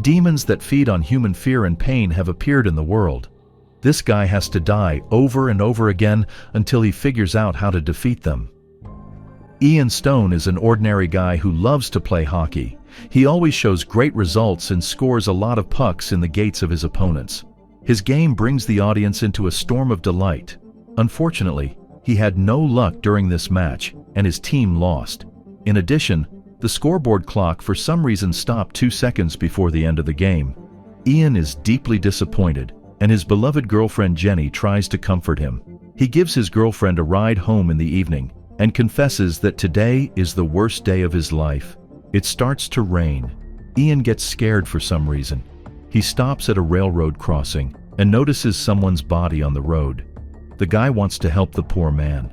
Demons that feed on human fear and pain have appeared in the world. This guy has to die over and over again until he figures out how to defeat them. Ian Stone is an ordinary guy who loves to play hockey. He always shows great results and scores a lot of pucks in the gates of his opponents. His game brings the audience into a storm of delight. Unfortunately, he had no luck during this match, and his team lost. In addition, the scoreboard clock for some reason stopped 2 seconds before the end of the game. Ian is deeply disappointed, and his beloved girlfriend Jenny tries to comfort him. He gives his girlfriend a ride home in the evening and confesses that today is the worst day of his life. It starts to rain. Ian gets scared for some reason. He stops at a railroad crossing and notices someone's body on the road. The guy wants to help the poor man.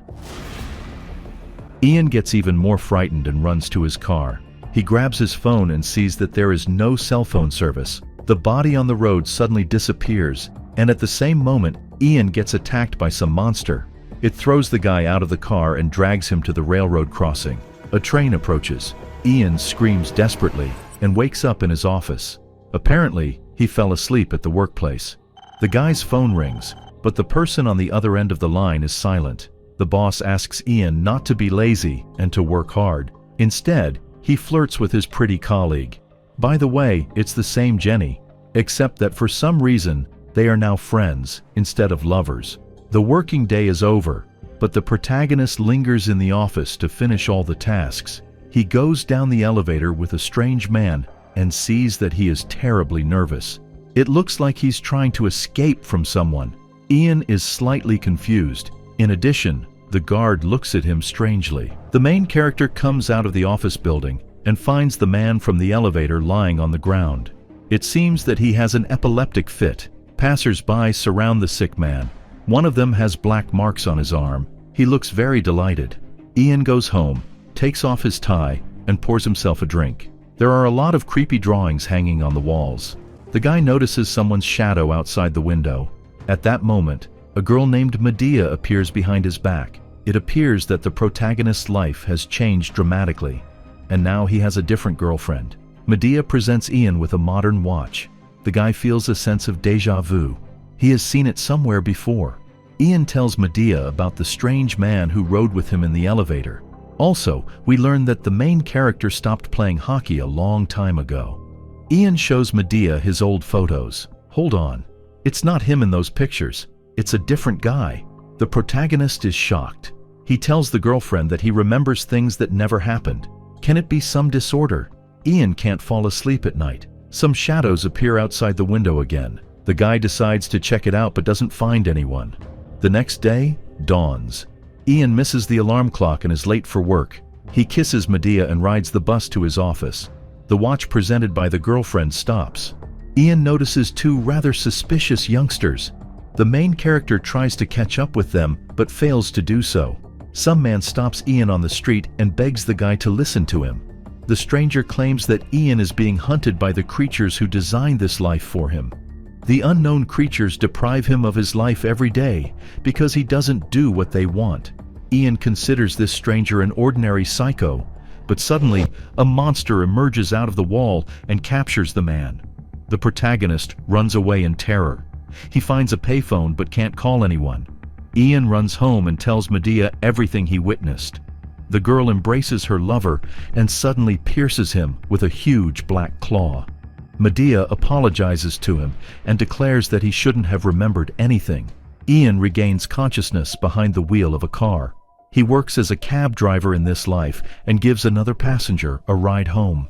Ian gets even more frightened and runs to his car. He grabs his phone and sees that there is no cell phone service. The body on the road suddenly disappears, and at the same moment, Ian gets attacked by some monster. It throws the guy out of the car and drags him to the railroad crossing. A train approaches. Ian screams desperately and wakes up in his office. Apparently, he fell asleep at the workplace. The guy's phone rings, but the person on the other end of the line is silent. The boss asks Ian not to be lazy and to work hard. Instead, he flirts with his pretty colleague. By the way, it's the same Jenny, except that for some reason, they are now friends instead of lovers. The working day is over, but the protagonist lingers in the office to finish all the tasks. He goes down the elevator with a strange man and sees that he is terribly nervous. It looks like he's trying to escape from someone. Ian is slightly confused. In addition, the guard looks at him strangely. The main character comes out of the office building and finds the man from the elevator lying on the ground. It seems that he has an epileptic fit. Passers-by surround the sick man. One of them has black marks on his arm. He looks very delighted. Ian goes home, takes off his tie, and pours himself a drink. There are a lot of creepy drawings hanging on the walls. The guy notices someone's shadow outside the window. At that moment, a girl named Medea appears behind his back. It appears that the protagonist's life has changed dramatically, and now he has a different girlfriend. Medea presents Ian with a modern watch. The guy feels a sense of déjà vu. He has seen it somewhere before. Ian tells Medea about the strange man who rode with him in the elevator. Also, we learn that the main character stopped playing hockey a long time ago. Ian shows Medea his old photos. Hold on. It's not him in those pictures. It's a different guy. The protagonist is shocked. He tells the girlfriend that he remembers things that never happened. Can it be some disorder? Ian can't fall asleep at night. Some shadows appear outside the window again. The guy decides to check it out but doesn't find anyone. The next day dawns. Ian misses the alarm clock and is late for work. He kisses Medea and rides the bus to his office. The watch presented by the girlfriend stops. Ian notices two rather suspicious youngsters. The main character tries to catch up with them but fails to do so. Some man stops Ian on the street and begs the guy to listen to him. The stranger claims that Ian is being hunted by the creatures who designed this life for him. The unknown creatures deprive him of his life every day because he doesn't do what they want. Ian considers this stranger an ordinary psycho, but suddenly a monster emerges out of the wall and captures the man. The protagonist runs away in terror. He finds a payphone but can't call anyone. Ian runs home and tells Medea everything he witnessed. The girl embraces her lover and suddenly pierces him with a huge black claw. Medea apologizes to him and declares that he shouldn't have remembered anything. Ian regains consciousness behind the wheel of a car. He works as a cab driver in this life and gives another passenger a ride home.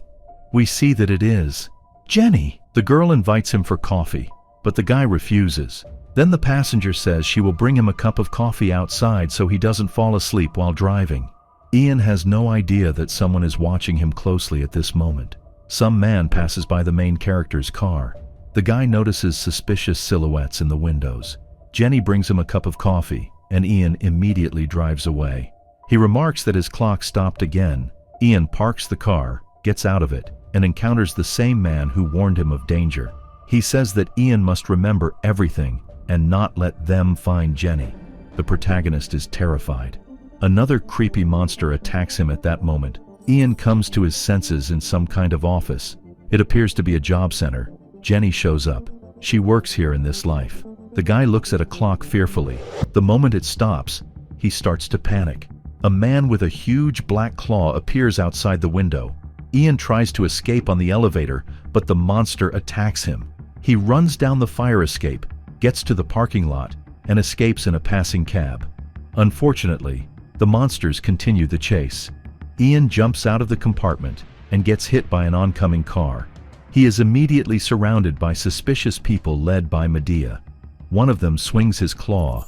We see that it is Jenny. The girl invites him for coffee, but the guy refuses. Then the passenger says she will bring him a cup of coffee outside so he doesn't fall asleep while driving. Ian has no idea that someone is watching him closely at this moment. Some man passes by the main character's car. The guy notices suspicious silhouettes in the windows. Jenny brings him a cup of coffee, and Ian immediately drives away. He remarks that his clock stopped again. Ian parks the car, gets out of it, and encounters the same man who warned him of danger. He says that Ian must remember everything and not let them find Jenny. The protagonist is terrified. Another creepy monster attacks him at that moment. Ian comes to his senses in some kind of office. It appears to be a job center. Jenny shows up. She works here in this life. The guy looks at a clock fearfully. The moment it stops, he starts to panic. A man with a huge black claw appears outside the window. Ian tries to escape on the elevator, but the monster attacks him. He runs down the fire escape, gets to the parking lot, and escapes in a passing cab. Unfortunately, the monsters continue the chase. Ian jumps out of the compartment and gets hit by an oncoming car. He is immediately surrounded by suspicious people led by Medea. One of them swings his claw.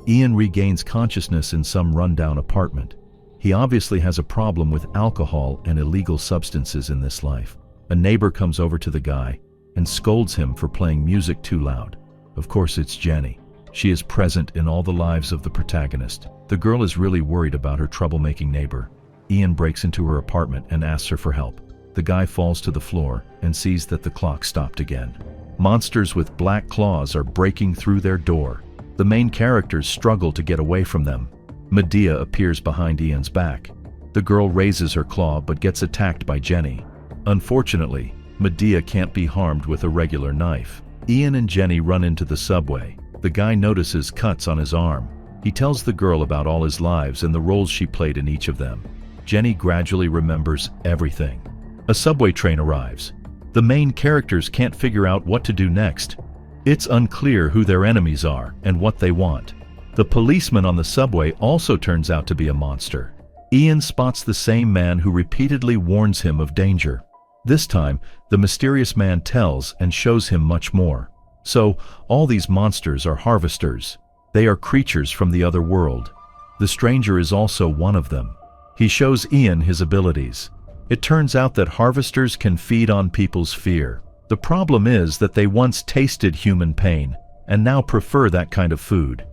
Ian regains consciousness in some rundown apartment. He obviously has a problem with alcohol and illegal substances in this life. A neighbor comes over to the guy and scolds him for playing music too loud. Of course, it's Jenny. She is present in all the lives of the protagonist. The girl is really worried about her troublemaking neighbor. Ian breaks into her apartment and asks her for help. The guy falls to the floor and sees that the clock stopped again. Monsters with black claws are breaking through their door. The main characters struggle to get away from them. Medea appears behind Ian's back. The girl raises her claw but gets attacked by Jenny. Unfortunately, Medea can't be harmed with a regular knife. Ian and Jenny run into the subway. The guy notices cuts on his arm. He tells the girl about all his lives and the roles she played in each of them. Jenny gradually remembers everything. A subway train arrives. The main characters can't figure out what to do next. It's unclear who their enemies are and what they want. The policeman on the subway also turns out to be a monster. Ian spots the same man who repeatedly warns him of danger. This time, the mysterious man tells and shows him much more. So, all these monsters are harvesters. They are creatures from the other world. The stranger is also one of them. He shows Ian his abilities. It turns out that harvesters can feed on people's fear. The problem is that they once tasted human pain and now prefer that kind of food.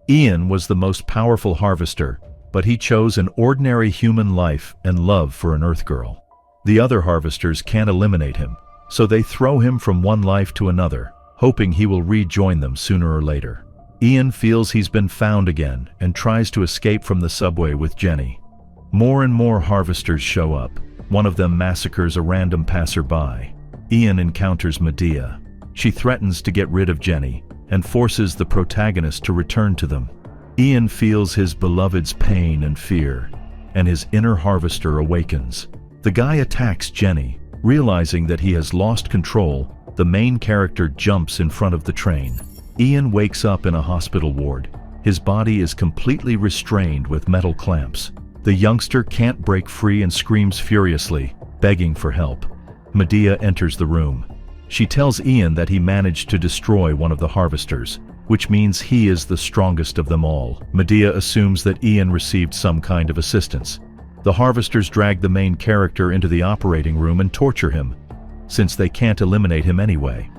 Ian was the most powerful harvester, but he chose an ordinary human life and love for an Earth girl. The other harvesters can't eliminate him, so they throw him from one life to another, hoping he will rejoin them sooner or later. Ian feels he's been found again and tries to escape from the subway with Jenny. More and more harvesters show up. One of them massacres a random passerby. Ian encounters Medea. She threatens to get rid of Jenny and forces the protagonist to return to them. Ian feels his beloved's pain and fear, and his inner harvester awakens. The guy attacks Jenny. Realizing that he has lost control, the main character jumps in front of the train. Ian wakes up in a hospital ward. His body is completely restrained with metal clamps. The youngster can't break free and screams furiously, begging for help. Medea enters the room. She tells Ian that he managed to destroy one of the harvesters, which means he is the strongest of them all. Medea assumes that Ian received some kind of assistance. The harvesters drag the main character into the operating room and torture him, since they can't eliminate him anyway.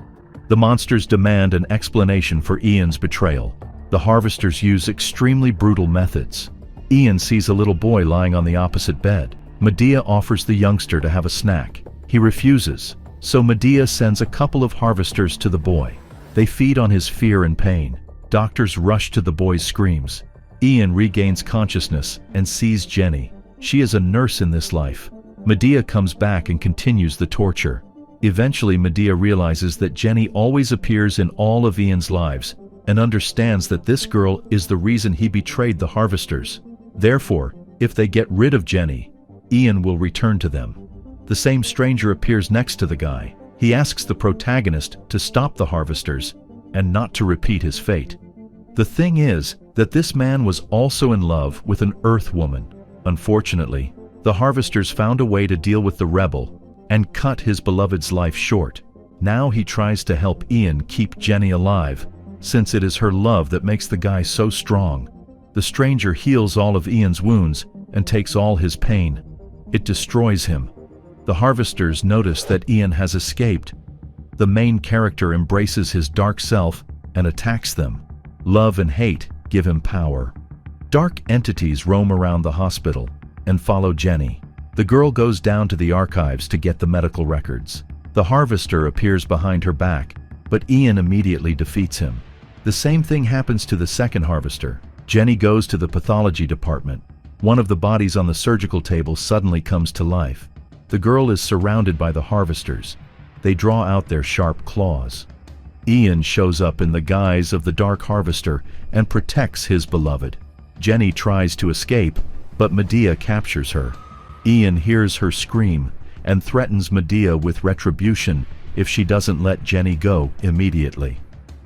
The monsters demand an explanation for Ian's betrayal. The harvesters use extremely brutal methods. Ian sees a little boy lying on the opposite bed. Medea offers the youngster to have a snack. He refuses, so Medea sends a couple of harvesters to the boy. They feed on his fear and pain. Doctors rush to the boy's screams. Ian regains consciousness and sees Jenny. She is a nurse in this life. Medea comes back and continues the torture. Eventually, Medea realizes that Jenny always appears in all of Ian's lives and understands that this girl is the reason he betrayed the harvesters. Therefore, if they get rid of Jenny, Ian will return to them. The same stranger appears next to the guy. He asks the protagonist to stop the harvesters and not to repeat his fate. The thing is that this man was also in love with an Earth woman. Unfortunately, the harvesters found a way to deal with the rebel and cut his beloved's life short. Now he tries to help Ian keep Jenny alive, since it is her love that makes the guy so strong. The stranger heals all of Ian's wounds and takes all his pain. It destroys him. The harvesters notice that Ian has escaped. The main character embraces his dark self and attacks them. Love and hate give him power. Dark entities roam around the hospital and follow Jenny. The girl goes down to the archives to get the medical records. The harvester appears behind her back, but Ian immediately defeats him. The same thing happens to the second harvester. Jenny goes to the pathology department. One of the bodies on the surgical table suddenly comes to life. The girl is surrounded by the harvesters. they draw out their sharp claws. Ian shows up in the guise of the Dark Harvester and protects his beloved. Jenny tries to escape, but Medea captures her. Ian hears her scream and threatens Medea with retribution if she doesn't let Jenny go immediately.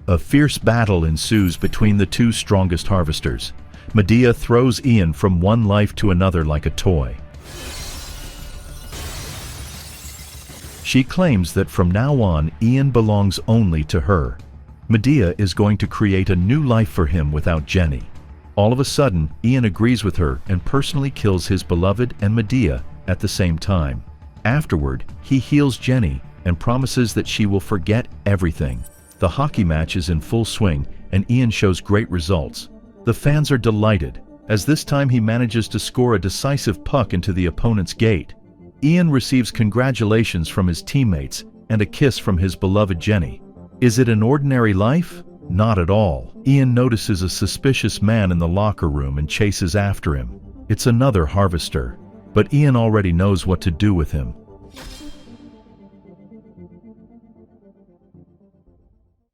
A fierce battle ensues between the two strongest harvesters. Medea throws Ian from one life to another like a toy. She claims that from now on, Ian belongs only to her. Medea is going to create a new life for him without Jenny. All of a sudden, Ian agrees with her and personally kills his beloved and Medea at the same time. Afterward, he heals Jenny and promises that she will forget everything. The hockey match is in full swing, and Ian shows great results. The fans are delighted, as this time he manages to score a decisive puck into the opponent's gate. Ian receives congratulations from his teammates and a kiss from his beloved Jenny. Is it an ordinary life? Not at all. Ian notices a suspicious man in the locker room and chases after him. It's another harvester, but Ian already knows what to do with him.